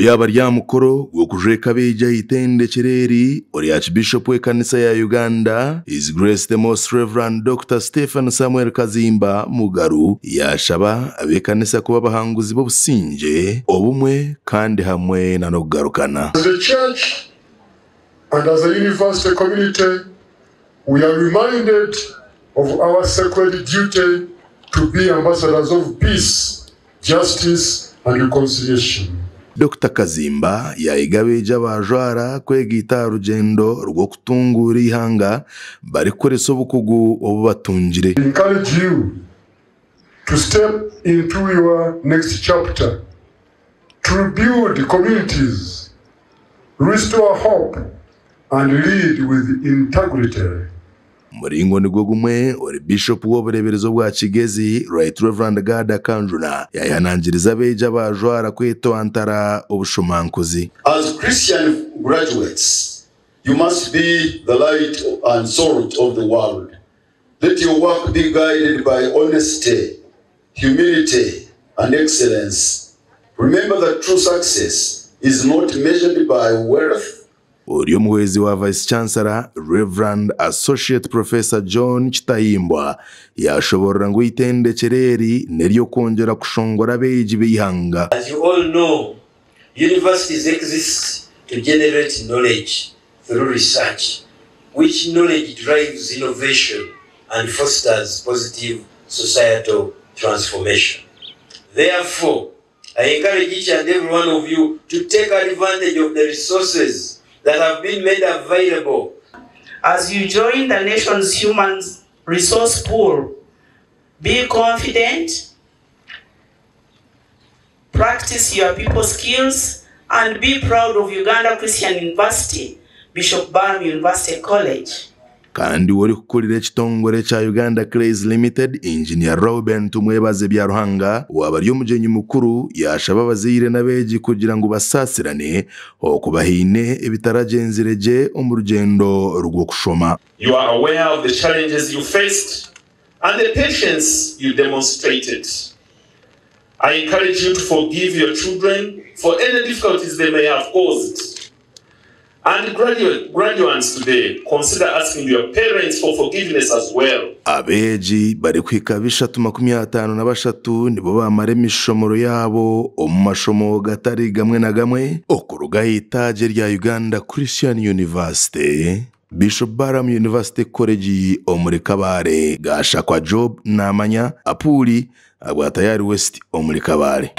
yaba rya mukoro gwo kujeka beja itendekireri ori Archbishop w'ekanisa ya Uganda His Grace the Most Reverend Dr. Stephen Samuel Kazimba Mugaru yashaba abekanisa kuba bahanguzi b'obusinge obumwe kandi hamwe na no kugarukana. As a church and as a university community, we are reminded of our sacred duty to be ambassadors of peace, justice and reconciliation. Dr. Kazimba yaigabeja bajwara kwegita rugendo rwo kutungura ihanga bari koreso bukugu obubatungire. Encourage you to step into your next chapter, to rebuild communities, restore hope and lead with integrity. Muringo nigwo gumwe ori Bishop w'obureberezo bwa Kigezi Right Reverend Gada Kanjuna yayanangiriza beja bajwara kweto antara obushumankuzi. As Christian graduates, you must be the light and salt of the world. Let your work be guided by honesty, humility and excellence. Remember that true success is not measured by wealth. Uriyo muhezi wa Vice Chancellor Reverend Associate Professor John Chitayimbwa yashobora ngo itendekireri neryo kongera kushongora beji bihanga. As you all know, universities exist to generate knowledge through research, which knowledge drives innovation and fosters positive societal transformation. Therefore, I encourage each and every one of you to take advantage of the resources that have been made available. As you join the nation's human resource pool, be confident, practice your people skills, and be proud of Uganda Christian University, Bishop Barham University College. Kandi wori kukurira kitongore cha Uganda Clays Limited Engineer Robin tumwebaze bya ruhanga wabari umujenyi mukuru yashaba bazire nabeji kugira ngo basasirane okubahine ebitaragenzireje omurugendo rwo kushoma. You are aware of the challenges you faced and the patience you demonstrated. I encourage you to forgive your children for any difficulties they may have caused. And graduates today, consider asking your parents for forgiveness as well. Abeji bari kwikabisha 53 nibo bamare mishomoro yabo omumashomo gatari gamwe na gamwe okuruga itaje rya Uganda Christian University Bishop Barham University College omuri Kabare gasha kwa Job namanya apuli agwa tayari West omuri Kabare.